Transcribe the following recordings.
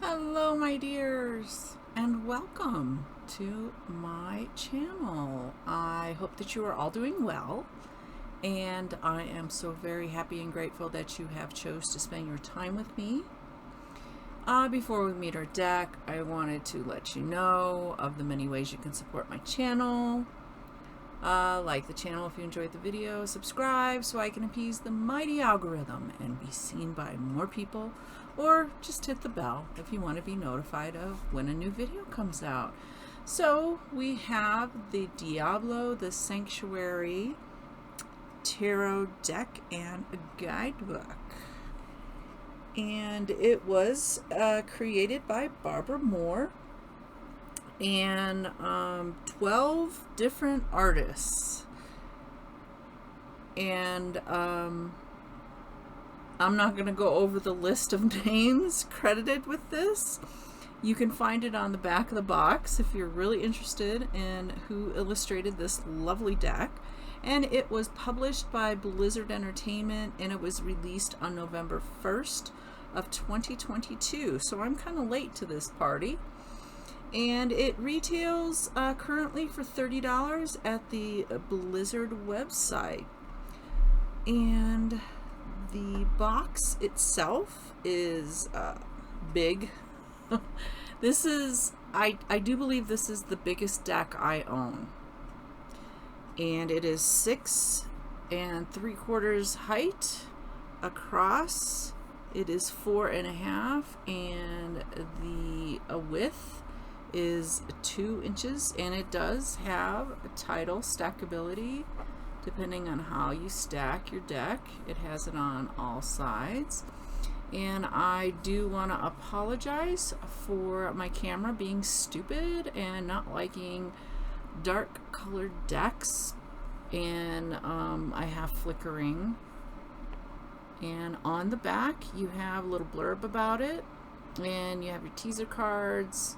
Hello my dears, and welcome to my channel. I hope that you are all doing well, and I am so very happy and grateful that you have chose to spend your time with me. Before we meet our deck, I wanted to let you know of the many ways you can support my channel. Like the channel if you enjoyed the video, subscribe so I can appease the mighty algorithm and be seen by more people, or just hit the bell if you want to be notified of when a new video comes out. So we have the Diablo, the Sanctuary Tarot deck and a guidebook. And it was created by Barbara Moore and 12 different artists. And I'm not going to go over the list of names credited with this. You can find it on the back of the box if you're really interested in who illustrated this lovely deck. And it was published by Blizzard Entertainment, and it was released on November 1st of 2022. So I'm kind of late to this party. And it retails currently for $30 at the Blizzard website. And the box itself is big. This is, I do believe this is the biggest deck I own. And it is 6 3/4 height across. It is 4.5, and the width is 2 inches, and it does have a title stackability depending on how you stack your deck. It has it on all sides. And I do want to apologize for my camera being stupid and not liking dark colored decks, and I have flickering. And on the back you have a little blurb about it, and you have your teaser cards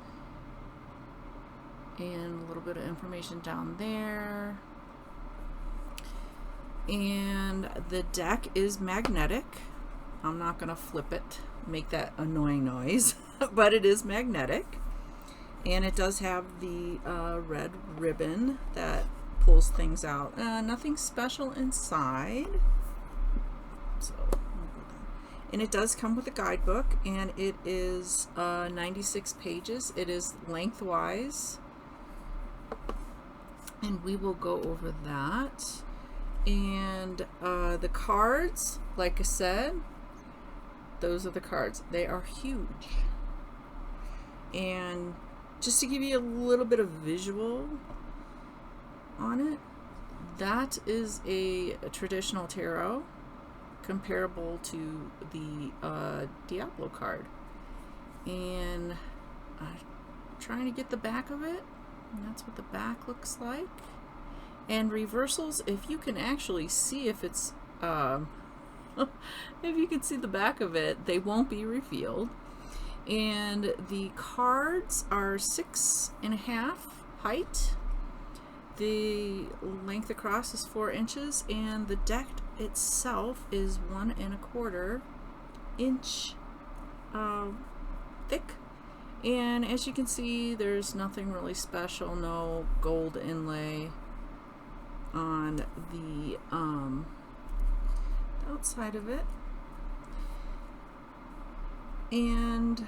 and a little bit of information down there. And the deck is magnetic. I'm not going to flip it, make that annoying noise, but it is magnetic. And it does have the red ribbon that pulls things out. Nothing special inside. So, and it does come with a guidebook, and it is 96 pages. It is lengthwise, and we will go over that. And the cards, like I said, those are the cards. They are huge. And just to give you a little bit of visual on it, that is a traditional tarot comparable to the Diablo card. And I'm trying to get the back of it, and that's what the back looks like. And reversals, if you can actually see if it's if you can see the back of it, they won't be revealed. And the cards are 6.5 height. The length across is 4 inches, and the deck itself is 1.25 inch thick. And as you can see, there's nothing really special, no gold inlay on the outside of it. And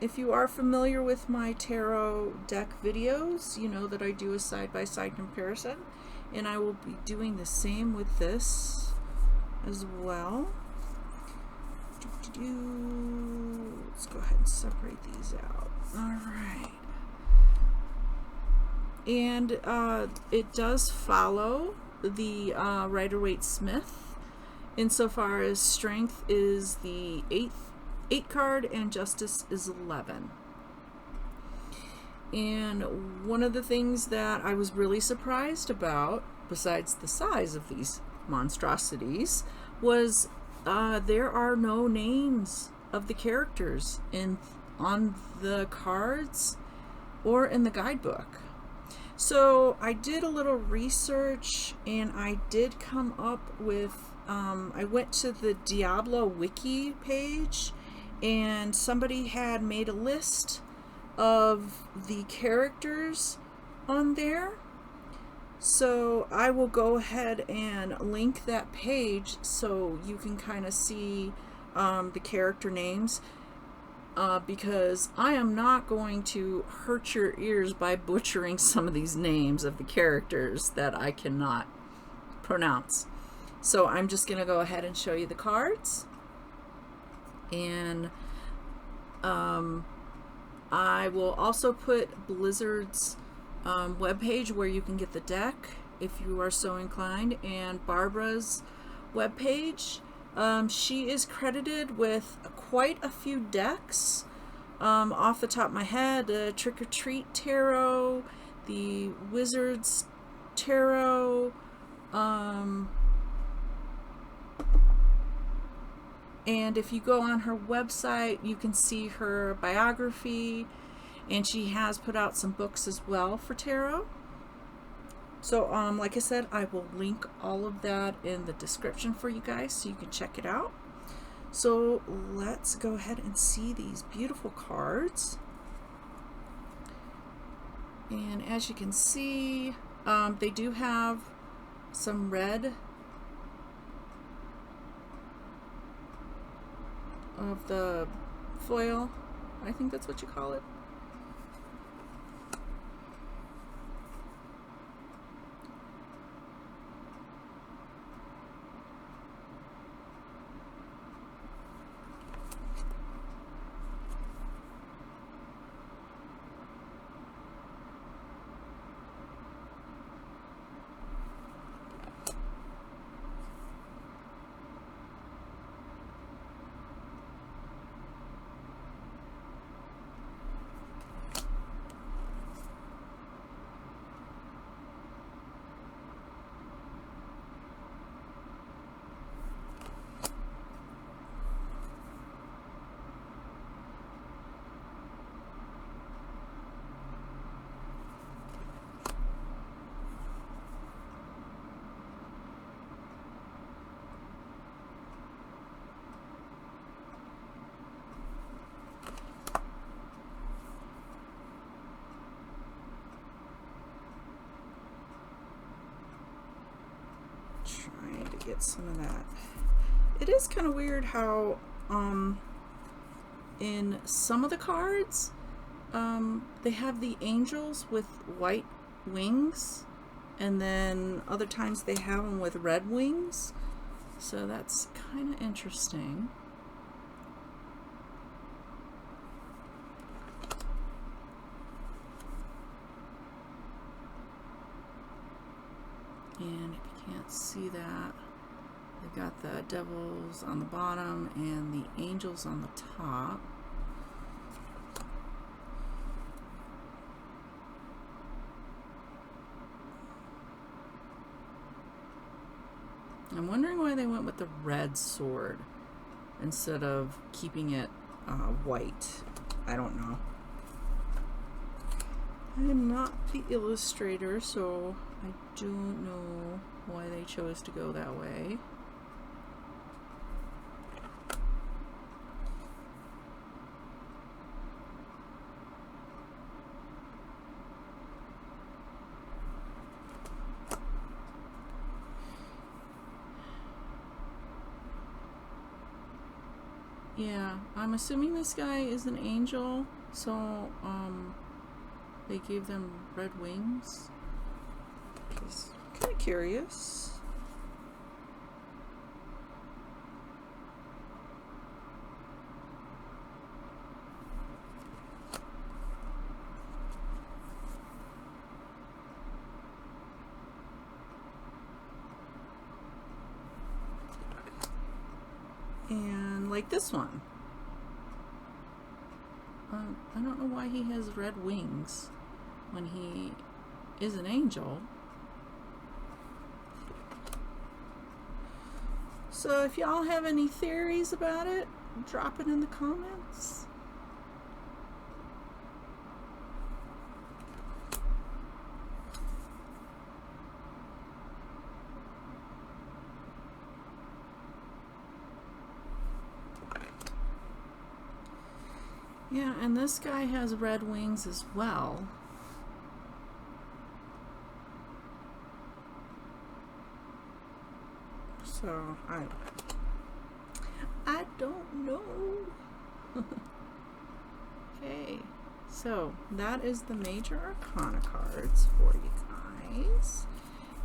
if you are familiar with my tarot deck videos, you know that I do a side-by-side comparison, and I will be doing the same with this as well. Let's go ahead and separate these out. Alright. And it does follow the Rider-Waite-Smith insofar as strength is the 8 card and justice is 11. And one of the things that I was really surprised about, besides the size of these monstrosities, was there are no names of the characters on the cards or in the guidebook. So I did a little research, and I did come up with I went to the Diablo wiki page, and somebody had made a list of the characters on there. So I will go ahead and link that page so you can kind of see the character names, because I am not going to hurt your ears by butchering some of these names of the characters that I cannot pronounce. So I'm just going to go ahead and show you the cards. And I will also put Blizzard's webpage where you can get the deck if you are so inclined, and Barbara's webpage. She is credited with quite a few decks. Off the top of my head, the Trick or Treat Tarot, the Wizards Tarot, and if you go on her website, you can see her biography, and she has put out some books as well for tarot. So, like I said, I will link all of that in the description for you guys so you can check it out. So, let's go ahead and see these beautiful cards. And as you can see, they do have some red of the foil. I think that's what you call it. Trying to get some of that. It is kind of weird how in some of the cards they have the angels with white wings, and then other times they have them with red wings, so that's kind of interesting. And if you can't see that, they've got the devils on the bottom and the angels on the top. I'm wondering why they went with the red sword instead of keeping it white. I don't know. I am not the illustrator, so I don't know why they chose to go that way. Yeah, I'm assuming this guy is an angel, so they gave them red wings. Just kind of curious. And like this one. I don't know why he has red wings when he is an angel. So if y'all have any theories about it, drop it in the comments. Yeah, and this guy has red wings as well. So, I don't know. Okay, so that is the major arcana cards for you guys.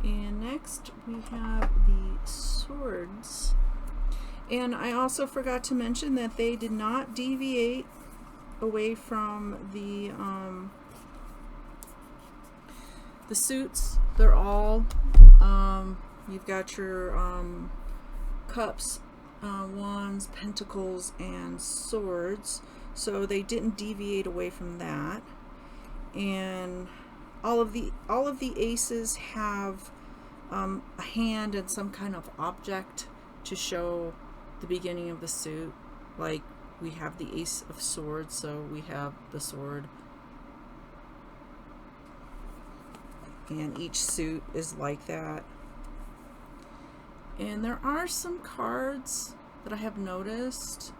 And next we have the swords. And I also forgot to mention that they did not deviate away from the suits. They're all you've got your cups, wands, pentacles, and swords. So they didn't deviate away from that. And all of the aces have a hand and some kind of object to show the beginning of the suit. Like we have the ace of swords, so we have the sword. And each suit is like that. And there are some cards that I have noticed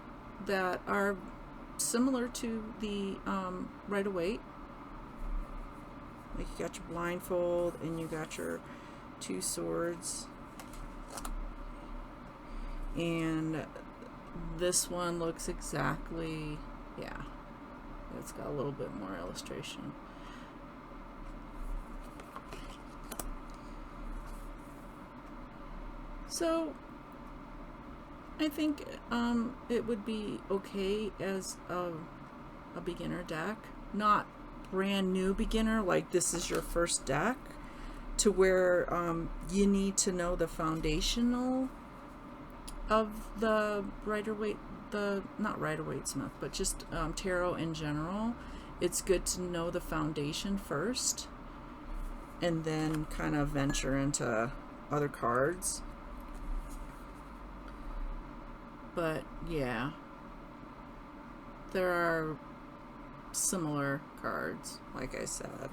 that are similar to the Rider-Waite. Like you got your blindfold and you got your two swords. And this one looks exactly, yeah, it's got a little bit more illustration. So I think it would be okay as a beginner deck, not brand new beginner, like this is your first deck, to where you need to know the foundational of the Rider-Waite, not Rider-Waite Smith, but just tarot in general. It's good to know the foundation first and then kind of venture into other cards. But yeah, there are similar cards, like I said.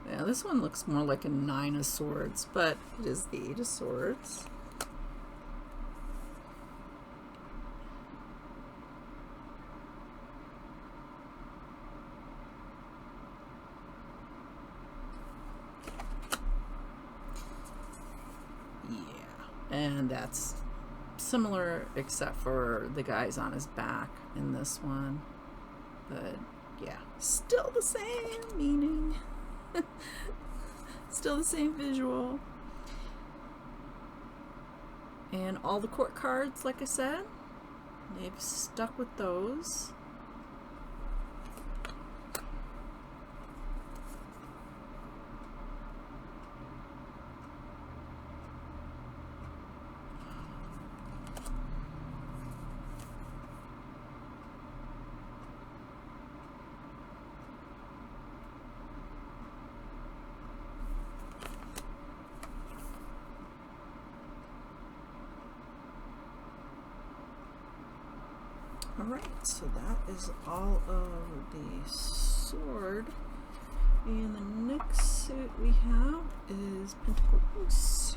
Yeah, this one looks more like a 9 of swords, but it is the 8 of swords. Yeah, and that's similar except for the guys on his back in this one. But yeah, still the same meaning. Still the same visual. And all the court cards, like I said, they've stuck with those. Alright, so that is all of the sword. And the next suit we have is Pentacles.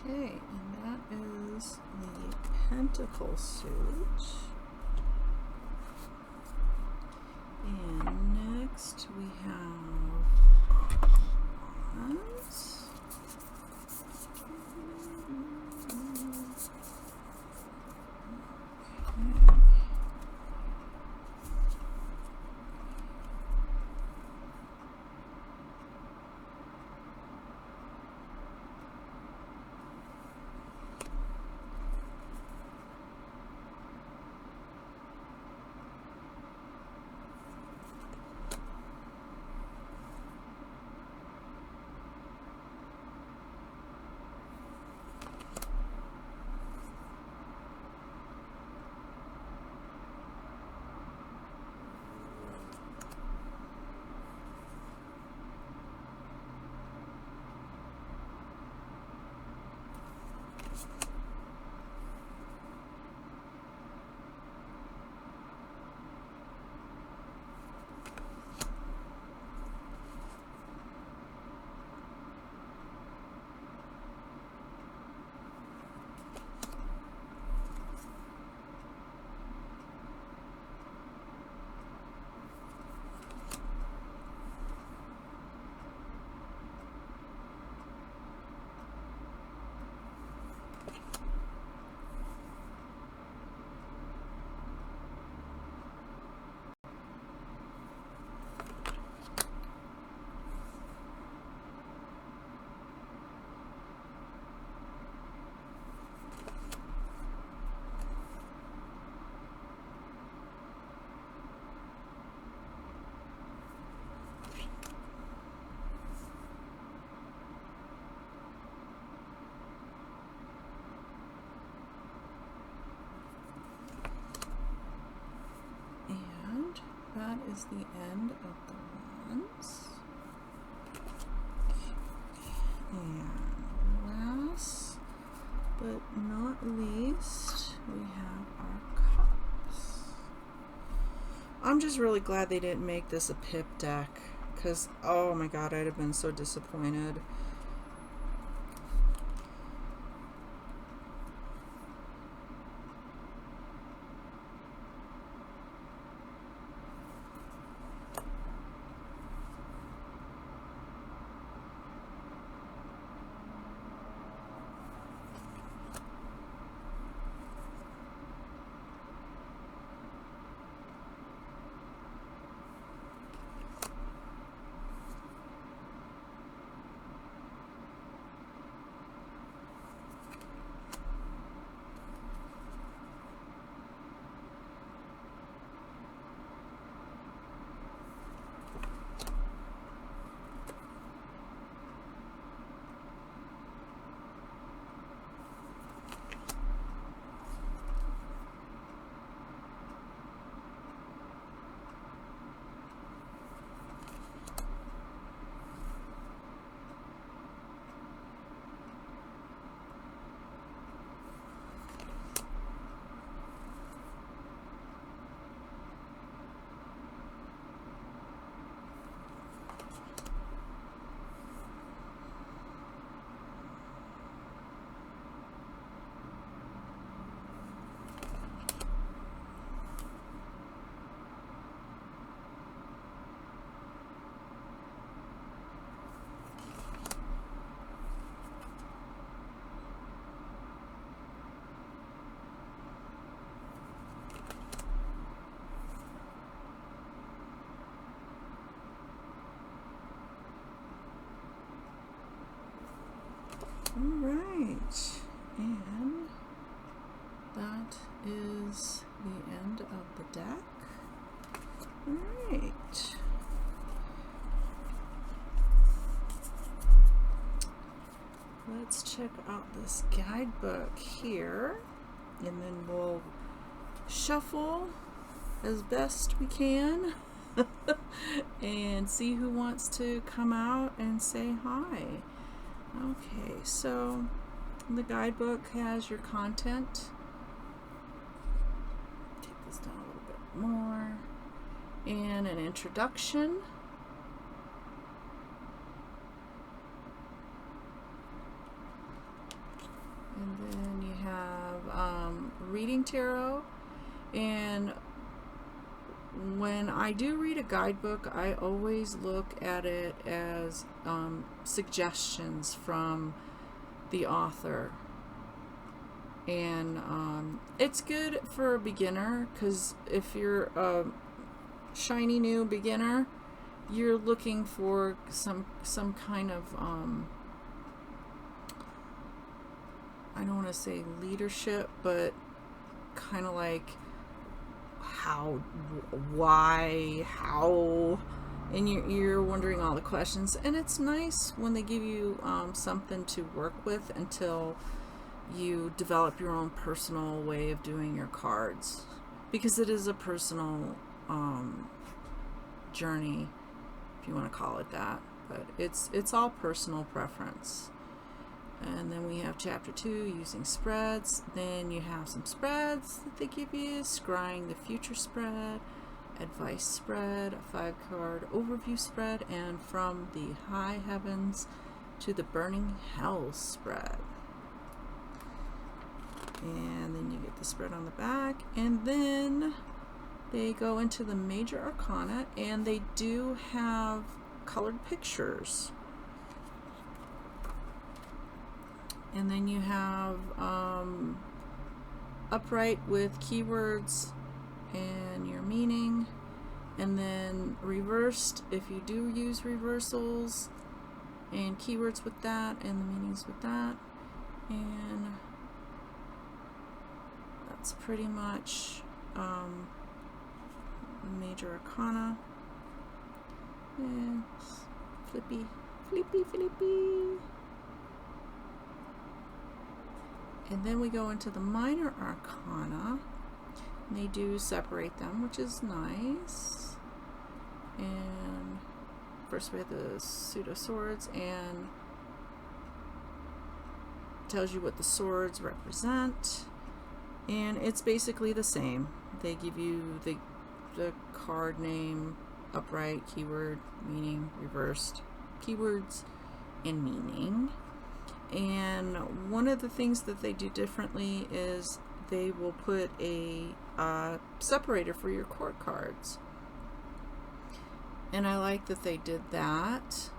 Okay, and that is the pentacle suit. And next we have wands. That is the end of the wands. And last but not least, we have our cups. I'm just really glad they didn't make this a pip deck, because oh my god, I'd have been so disappointed. Alright, and that is the end of the deck. Alright. Let's check out this guidebook here, and then we'll shuffle as best we can and see who wants to come out and say hi. Okay, so the guidebook has your content. Take this down a little bit more. And an introduction. And then you have reading tarot. And when I do read a guidebook, I always look at it as suggestions from the author. And it's good for a beginner, because if you're a shiny new beginner, you're looking for some kind of I don't want to say leadership, but kind of like how, why, how, and you're wondering all the questions. And it's nice when they give you something to work with until you develop your own personal way of doing your cards, because it is a personal journey, if you want to call it that, but it's all personal preference. And then we have chapter 2, using spreads. Then you have some spreads that they give you: scrying the future spread, advice spread, a 5-card overview spread, and from the high heavens to the burning hell spread. And then you get the spread on the back, and then they go into the major arcana, and they do have colored pictures. And then you have upright with keywords and your meaning, and then reversed if you do use reversals, and keywords with that and the meanings with that. And that's pretty much major arcana. And flippy. And then we go into the minor arcana, and they do separate them, which is nice. And first we have the pseudo swords, and tells you what the swords represent. And it's basically the same. They give you the card name, upright, keyword, meaning, reversed, keywords, and meaning. And one of the things that they do differently is they will put a separator for your court cards. And I like that they did that,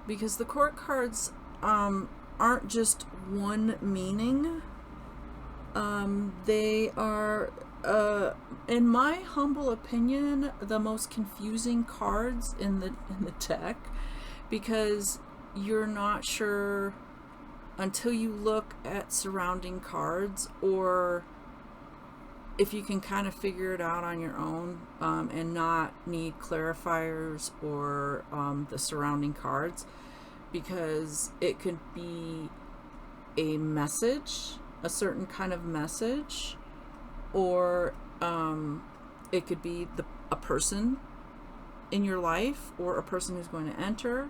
because the court cards aren't just one meaning. They are, in my humble opinion, the most confusing cards in the deck, because you're not sure until you look at surrounding cards, or if you can kind of figure it out on your own and not need clarifiers or the surrounding cards, because it could be a message, a certain kind of message, or it could be a person in your life, or a person who's going to enter,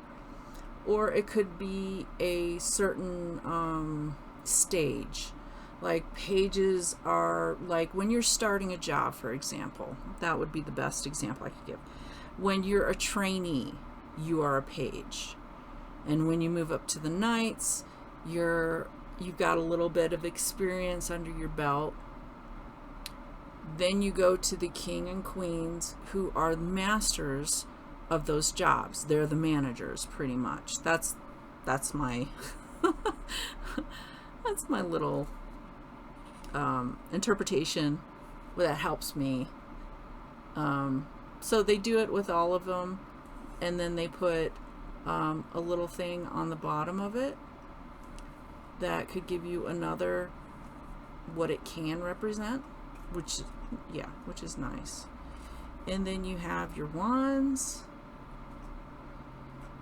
or it could be a certain stage. Like pages are like when you're starting a job, for example. That would be the best example I could give. When you're a trainee, you are a page. And when you move up to the knights, you've got a little bit of experience under your belt. Then you go to the king and queens, who are masters of those jobs. They're the managers, pretty much. That's my that's my little interpretation that helps me. So they do it with all of them, and then they put a little thing on the bottom of it that could give you another what it can represent, which is nice. And then you have your wands,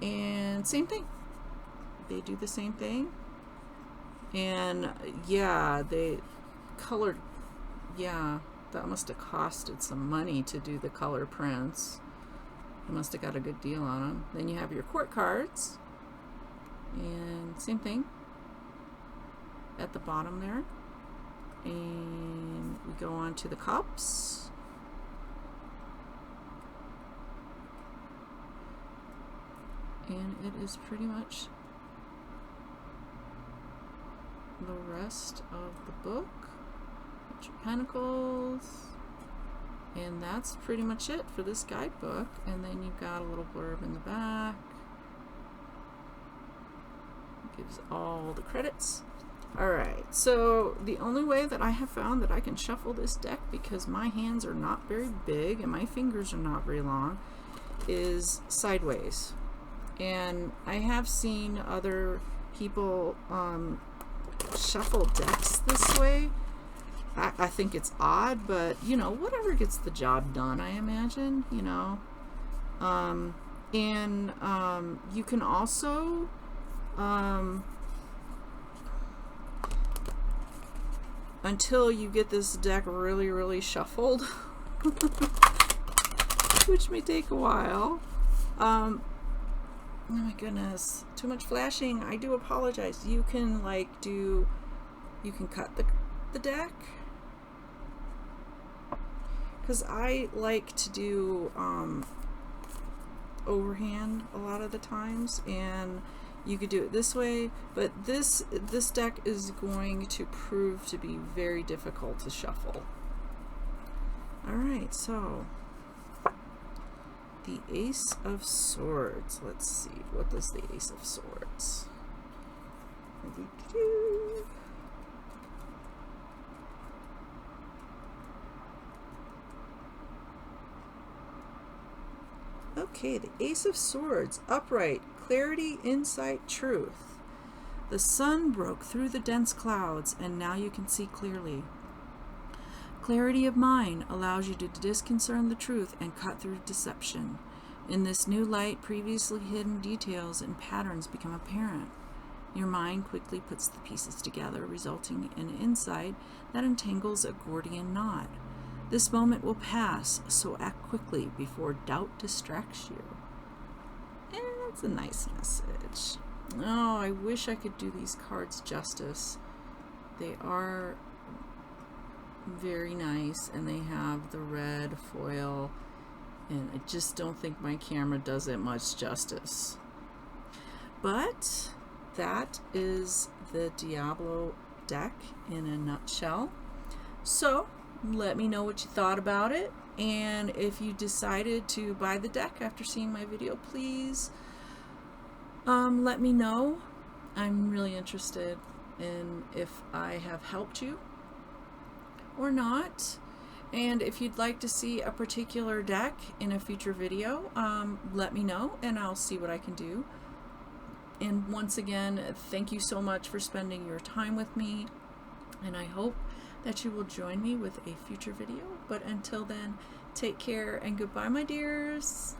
and same thing. They do the same thing. And yeah, they colored, that must have costed some money to do the color prints. You must have got a good deal on them. Then you have your court cards, and same thing at the bottom there. And we go on to the cups. And it is pretty much the rest of the book. Page of Pentacles. And that's pretty much it for this guidebook. And then you've got a little blurb in the back. It gives all the credits. Alright, so the only way that I have found that I can shuffle this deck, because my hands are not very big and my fingers are not very long, is sideways. And I have seen other people shuffle decks this way. I think it's odd, but you know, whatever gets the job done, I imagine, you know. You can also until you get this deck really shuffled, which may take a while. Oh my goodness, too much flashing. I do apologize. You can you can cut the deck, because I like to do overhand a lot of the times, and you could do it this way, but this deck is going to prove to be very difficult to shuffle. Alright, so the Ace of Swords. Let's see, what does the Ace of Swords? Okay, the Ace of Swords, upright, clarity, insight, truth. The sun broke through the dense clouds, and now you can see clearly. Clarity of mind allows you to discern the truth and cut through deception. In this new light, previously hidden details and patterns become apparent. Your mind quickly puts the pieces together, resulting in insight that entangles a Gordian knot. This moment will pass, so act quickly before doubt distracts you. And that's a nice message. Oh, I wish I could do these cards justice. They are very nice, and they have the red foil, and I just don't think my camera does it much justice. But that is the Diablo deck in a nutshell. So let me know what you thought about it, and if you decided to buy the deck after seeing my video, please let me know. I'm really interested in if I have helped you or not, and if you'd like to see a particular deck in a future video, let me know and I'll see what I can do. And once again, thank you so much for spending your time with me, and I hope that you will join me with a future video. But until then, take care and goodbye, my dears.